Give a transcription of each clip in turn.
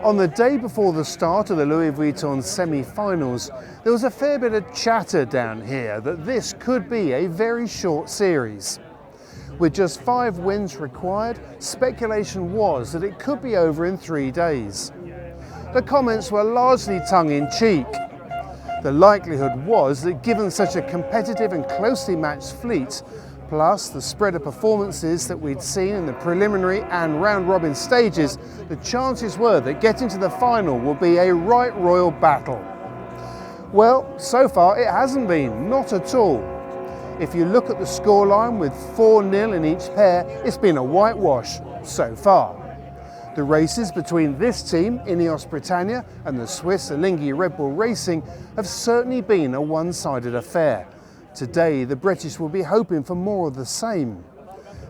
On the day before the start of the Louis Vuitton semi-finals, there was a fair bit of chatter down here that this could be a very short series. With just 5 wins required, speculation was that it could be over in 3 days. The comments were largely tongue-in-cheek. The likelihood was that given such a competitive and closely matched fleet, plus the spread of performances that we'd seen in the preliminary and round-robin stages, the chances were that getting to the final would be a right royal battle. Well, so far it hasn't been, not at all. If you look at the scoreline with 4-0 in each pair, it's been a whitewash so far. The races between this team, Ineos Britannia, and the Swiss Alinghi Red Bull Racing have certainly been a one-sided affair. Today, the British will be hoping for more of the same.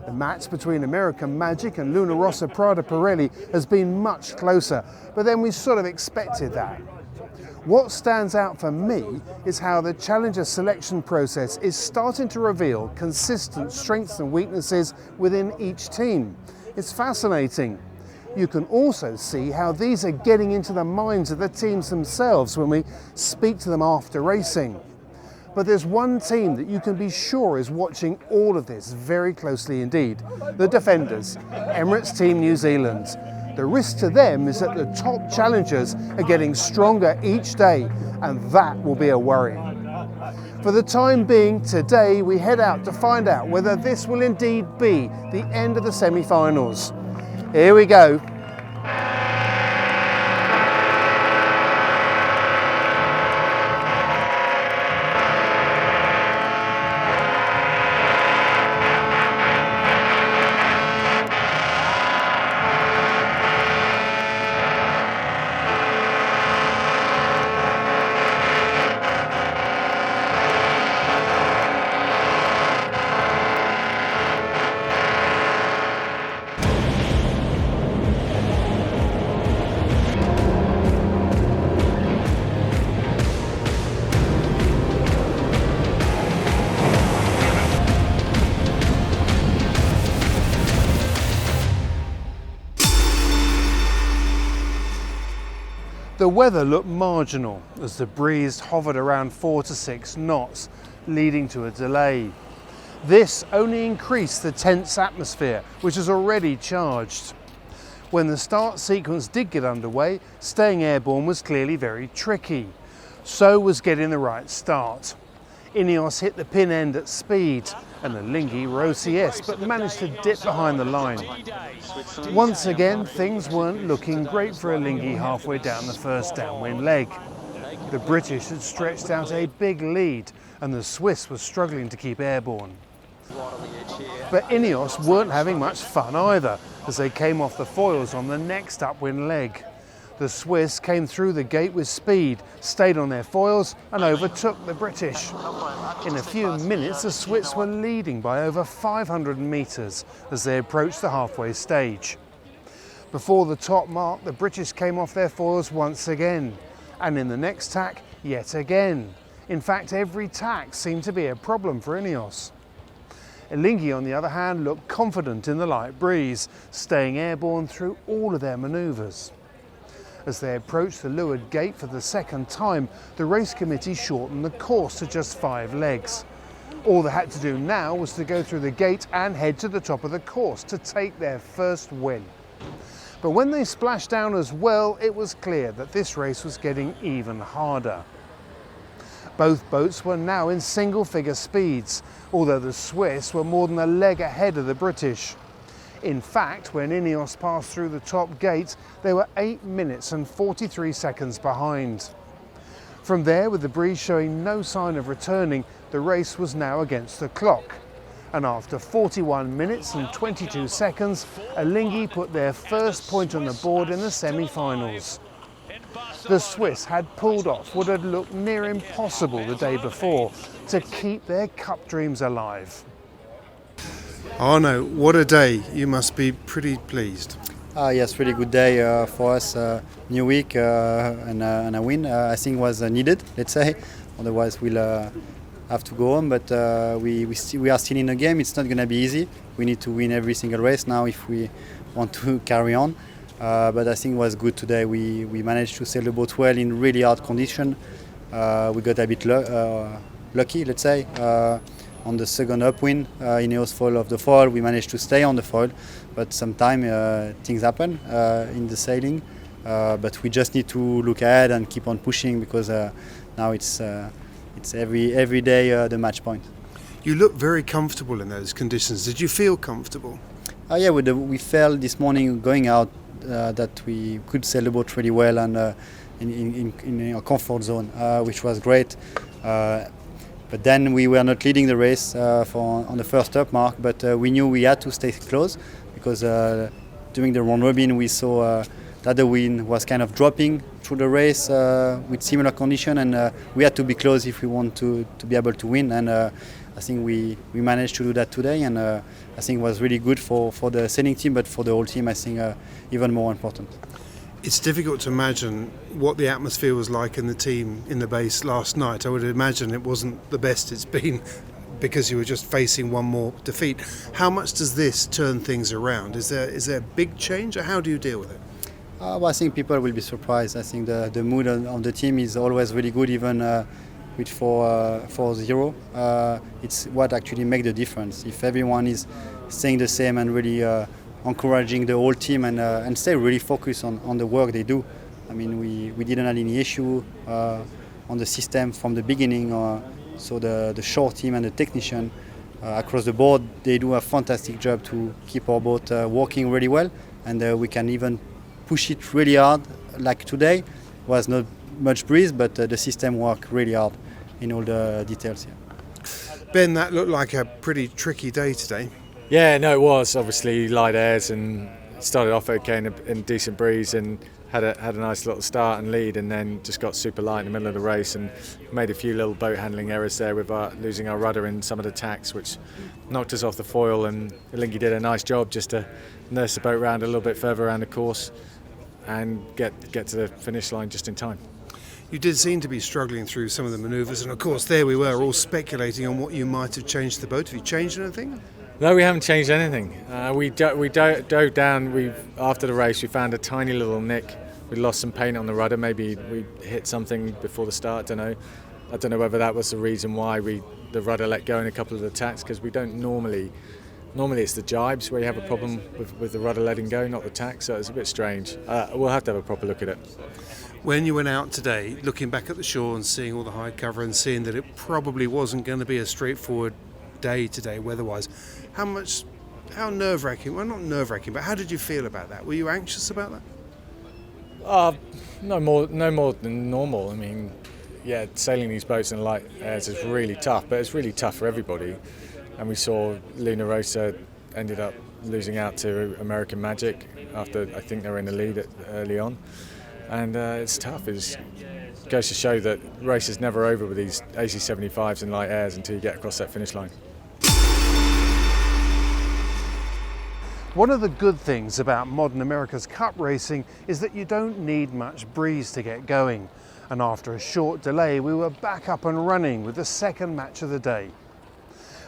The match between American Magic and Luna Rossa Prada Pirelli has been much closer, but then we sort of expected that. What stands out for me is how the Challenger selection process is starting to reveal consistent strengths and weaknesses within each team. It's fascinating. You can also see how these are getting into the minds of the teams themselves when we speak to them after racing. But there's one team that you can be sure is watching all of this very closely indeed. The defenders, Emirates Team New Zealand. The risk to them is that the top challengers are getting stronger each day, and that will be a worry. For the time being, today we head out to find out whether this will indeed be the end of the semi-finals. Here we go. The weather looked marginal as the breeze hovered around 4 to 6 knots, leading to a delay. This only increased the tense atmosphere, which was already charged. When the start sequence did get underway, staying airborne was clearly very tricky. So was getting the right start. Ineos hit the pin end at speed, and Alinghi were OCS but managed to dip behind the line. Once again, things weren't looking great for Alinghi halfway down the first downwind leg. The British had stretched out a big lead, and the Swiss were struggling to keep airborne. But Ineos weren't having much fun either, as they came off the foils on the next upwind leg. The Swiss came through the gate with speed, stayed on their foils and overtook the British. In a few minutes, the Swiss were leading by over 500 metres as they approached the halfway stage. Before the top mark, the British came off their foils once again, and in the next tack, yet again. In fact, every tack seemed to be a problem for Ineos. Alinghi, on the other hand, looked confident in the light breeze, staying airborne through all of their manoeuvres. As they approached the leeward gate for the second time, the race committee shortened the course to just 5 legs. All they had to do now was to go through the gate and head to the top of the course to take their first win. But when they splashed down as well, it was clear that this race was getting even harder. Both boats were now in single-figure speeds, although the Swiss were more than a leg ahead of the British. In fact, when Ineos passed through the top gate, they were 8 minutes and 43 seconds behind. From there, with the breeze showing no sign of returning, the race was now against the clock. And after 41 minutes and 22 seconds, Alinghi put their first point on the board in the semi-finals. The Swiss had pulled off what had looked near impossible the day before to keep their cup dreams alive. Arno, what a day. You must be pretty pleased. Yes, really good day for us. New week and a win I think was needed, let's say. Otherwise we'll have to go on, but we are still in the game. It's not going to be easy. We need to win every single race now if we want to carry on. But I think it was good today. We managed to sail the boat well in really hard condition. We got a bit lucky, let's say. On the second upwind in Eos foil of the foil, we managed to stay on the foil, but sometimes things happen in the sailing. But we just need to look ahead and keep on pushing, because now it's every day the match point. You look very comfortable in those conditions. Did you feel comfortable? Yeah, we felt this morning going out that we could sail the boat really well and in a comfort zone, which was great. But then we were not leading the race on the first up mark, but we knew we had to stay close, because during the round robin we saw that the wind was kind of dropping through the race with similar condition, and we had to be close if we want to be able to win. And I think we managed to do that today, and I think it was really good for the sailing team, but for the whole team I think even more important. It's difficult to imagine what the atmosphere was like in the team in the base last night. I would imagine it wasn't the best it's been, because you were just facing one more defeat. How much does this turn things around? Is there a big change, or how do you deal with it? Well, I think people will be surprised. I think the mood on the team is always really good, even with 4-0. It's what actually makes the difference. If everyone is staying the same and really encouraging the whole team and stay really focused on the work they do. I mean, we didn't have any issue on the system from the beginning. So the shore team and the technician across the board, they do a fantastic job to keep our boat working really well, and we can even push it really hard. Like today, was not much breeze, but the system worked really hard in all the details here. Ben, that looked like a pretty tricky day today. Yeah, no, it was obviously light airs, and started off okay in decent breeze, and had a nice little start and lead, and then just got super light in the middle of the race and made a few little boat handling errors there with losing our rudder in some of the tacks, which knocked us off the foil. And Linky did a nice job just to nurse the boat around a little bit further around the course and get to the finish line just in time. You did seem to be struggling through some of the manoeuvres, and of course there we were all speculating on what you might have changed to the boat. Have you changed anything? No, we haven't changed anything. We dove down. After the race, we found a tiny little nick. We lost some paint on the rudder. Maybe we hit something before the start. I don't know whether that was the reason why the rudder let go in a couple of the tacks, because we don't normally it's the jibes where you have a problem with the rudder letting go, not the tack. So it's a bit strange. We'll have to have a proper look at it. When you went out today, looking back at the shore and seeing all the high cover and seeing that it probably wasn't going to be a straightforward day today weather-wise, how nerve-wracking, well, not nerve-wracking, but how did you feel about that? Were you anxious about that? No more than normal. I mean, yeah, sailing these boats in light airs is really tough, but it's really tough for everybody. And we saw Luna Rossa ended up losing out to American Magic after I think they were in the lead early on. And it's tough. It goes to show that race is never over with these AC75s and light airs until you get across that finish line. One of the good things about modern America's Cup racing is that you don't need much breeze to get going. And after a short delay, we were back up and running with the second match of the day.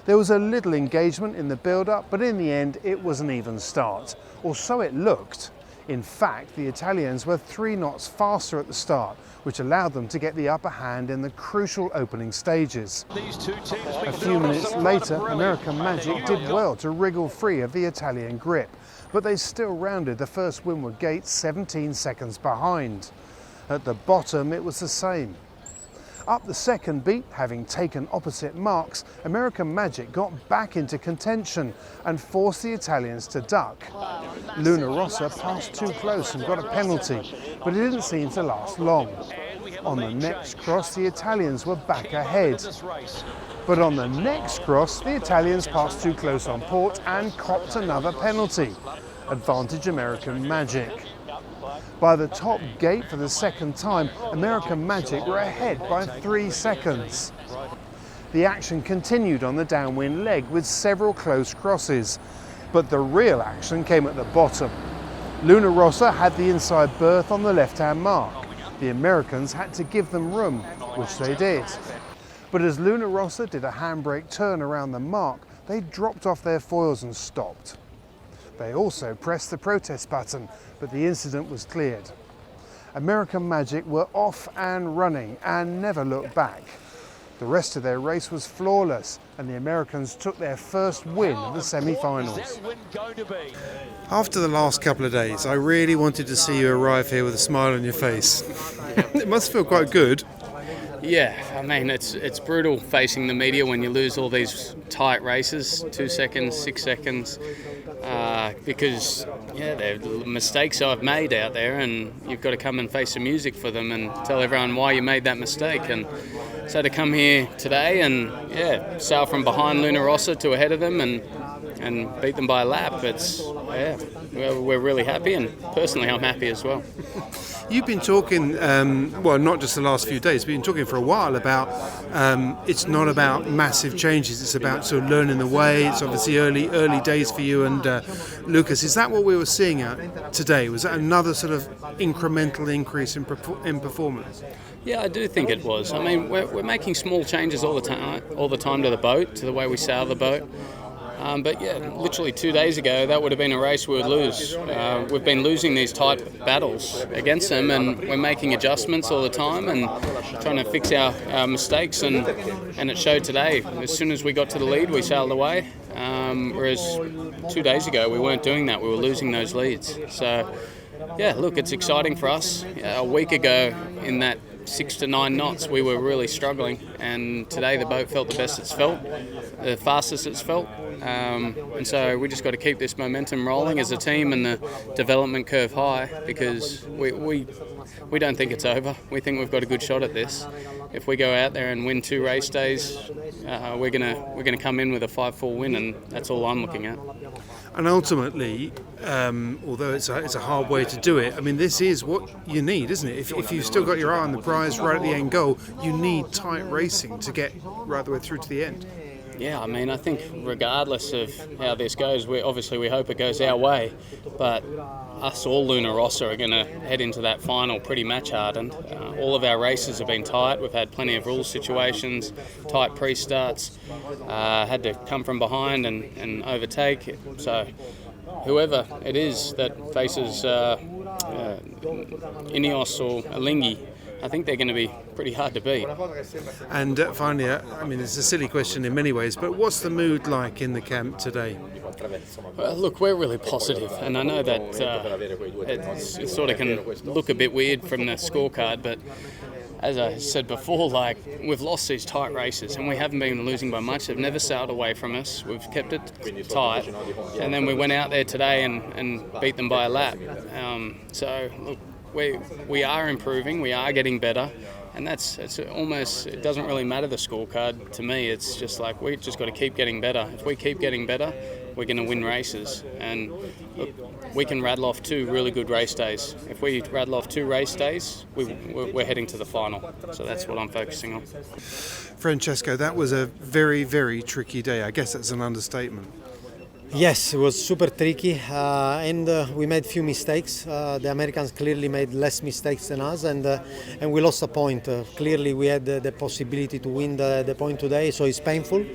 There was a little engagement in the build-up, but in the end it was an even start, or so it looked. In fact, the Italians were 3 knots faster at the start, which allowed them to get the upper hand in the crucial opening stages. A few minutes later, American Magic did well to wriggle free of the Italian grip, but they still rounded the first windward gate 17 seconds behind. At the bottom, it was the same. Up the second beat, having taken opposite marks, American Magic got back into contention and forced the Italians to duck. Luna Rossa passed too close and got a penalty, but it didn't seem to last long. On the next cross, the Italians were back ahead. But on the next cross, the Italians passed too close on port and copped another penalty. Advantage American Magic. By the top gate for the second time, American Magic were ahead by 3 seconds. The action continued on the downwind leg with several close crosses, but the real action came at the bottom. Luna Rossa had the inside berth on the left-hand mark. The Americans had to give them room, which they did. But as Luna Rossa did a handbrake turn around the mark, they dropped off their foils and stopped. They also pressed the protest button, but the incident was cleared. American Magic were off and running and never looked back. The rest of their race was flawless, and the Americans took their first win of the semi-finals. After the last couple of days, I really wanted to see you arrive here with a smile on your face. It must feel quite good. Yeah, I mean, it's brutal facing the media when you lose all these tight races, 2 seconds, 6 seconds, because they're mistakes I've made out there, and you've got to come and face the music for them and tell everyone why you made that mistake. And so to come here today and sail from behind Luna Rossa to ahead of them and beat them by a lap, we're really happy, and personally I'm happy as well. You've been talking, well, not just the last few days, but you've been talking for a while about it's not about massive changes, it's about sort of learning the way. It's obviously early days for you and Lucas. Is that what we were seeing today? Was that another sort of incremental increase in performance? Yeah, I do think it was. I mean, we're making small changes all the time to the boat, to the way we sail the boat. But literally 2 days ago, that would have been a race we would lose. We've been losing these tight battles against them, and we're making adjustments all the time and trying to fix our mistakes. And it showed today. As soon as we got to the lead, we sailed away. Whereas 2 days ago, we weren't doing that. We were losing those leads. So, look, it's exciting for us. A week ago, in that 6 to 9 knots, we were really struggling, and today the boat felt the best it's felt, the fastest it's felt, and so we just got to keep this momentum rolling as a team and the development curve high, because we don't think it's over. We think we've got a good shot at this. If we go out there and win 2 race days, we're gonna come in with a 5-4 win, and that's all I'm looking at. And ultimately, although it's a hard way to do it, I mean, this is what you need, isn't it? If you've still got your eye on the prize right at the end goal, you need tight racing to get right the way through to the end. Yeah, I mean, I think regardless of how this goes, we hope it goes our way, but us all Luna Rossa are going to head into that final pretty match hardened. All of our races have been tight. We've had plenty of rules situations, tight pre-starts, had to come from behind and overtake. So whoever it is that faces Ineos or Alinghi, I think they're going to be pretty hard to beat. And finally, I mean, it's a silly question in many ways, but what's the mood like in the camp today? Well, look, we're really positive, and I know that it sort of can look a bit weird from the scorecard, but as I said before, like, we've lost these tight races and we haven't been losing by much. They've never sailed away from us. We've kept it tight, and then we went out there today and beat them by a lap. So look, we are improving, we are getting better, and it's almost, it doesn't really matter the scorecard to me. It's just like, we just got to keep getting better. If we keep getting better, we're going to win races, and look, we can rattle off 2 really good race days. If we rattle off 2 race days, we're heading to the final. So that's what I'm focusing on. Francesco, that was a very, very tricky day. I guess that's an understatement. Yes, it was super tricky, and we made few mistakes. The Americans clearly made less mistakes than us, and we lost a point. Clearly, we had the possibility to win the point today, so it's painful.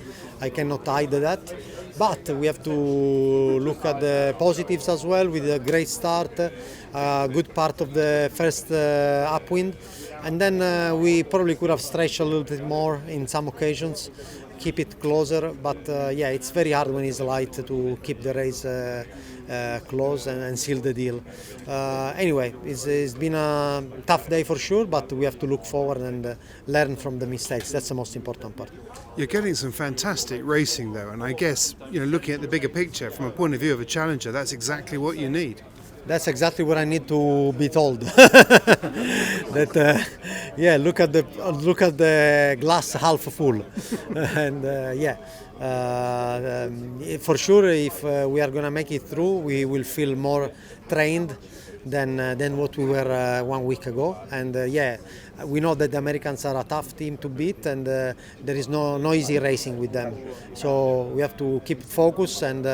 I cannot hide that. But we have to look at the positives as well, with a great start, good part of the first upwind, and then we probably could have stretched a little bit more in some occasions, keep it closer, but it's very hard when it's light to keep the race close and seal the deal. Anyway, it's been a tough day for sure, but we have to look forward and learn from the mistakes. That's the most important part. You're getting some fantastic racing though, and I guess, looking at the bigger picture from a point of view of a challenger, that's exactly what you need. That's exactly what I need to be told. That look at the glass half full, and for sure, if we are gonna make it through, we will feel more trained than what we were 1 week ago. And we know that the Americans are a tough team to beat, and there is no easy racing with them. So we have to keep focused and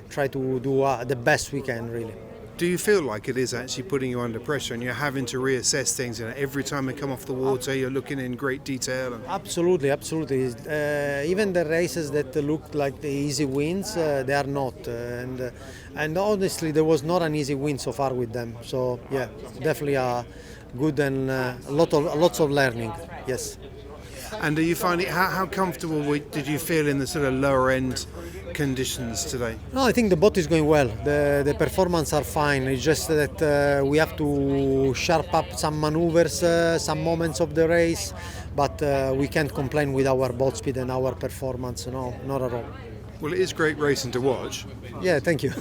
try to do the best we can, really. Do you feel like it is actually putting you under pressure and you're having to reassess things? Every time they come off the water, you're looking in great detail. Absolutely. Even the races that looked like the easy wins, they are not. And honestly, there was not an easy win so far with them. So yeah, definitely good and lots of learning. Yes. And do you find it? How comfortable did you feel in the sort of lower end conditions today? No, I think the boat is going well. The performance are fine. It's just that we have to sharp up some maneuvers, some moments of the race, but we can't complain with our boat speed and our performance. No, not at all. Well, it is great racing to watch. Yeah, thank you.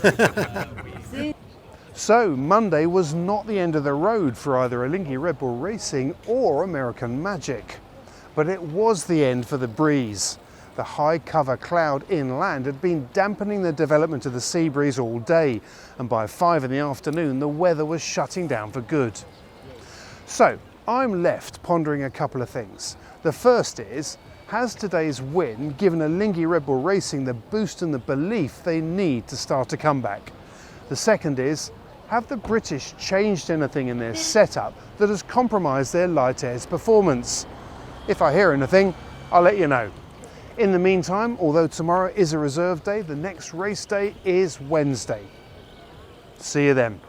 So Monday was not the end of the road for either Alinghi Red Bull Racing or American Magic, but it was the end for the breeze. The high cover cloud inland had been dampening the development of the sea breeze all day, and by 5 in the afternoon the weather was shutting down for good. So I'm left pondering a couple of things. The first is, has today's win given Alinghi Red Bull Racing the boost and the belief they need to start a comeback? The second is, have the British changed anything in their setup that has compromised their light airs performance? If I hear anything, I'll let you know. In the meantime, although tomorrow is a reserve day, the next race day is Wednesday. See you then.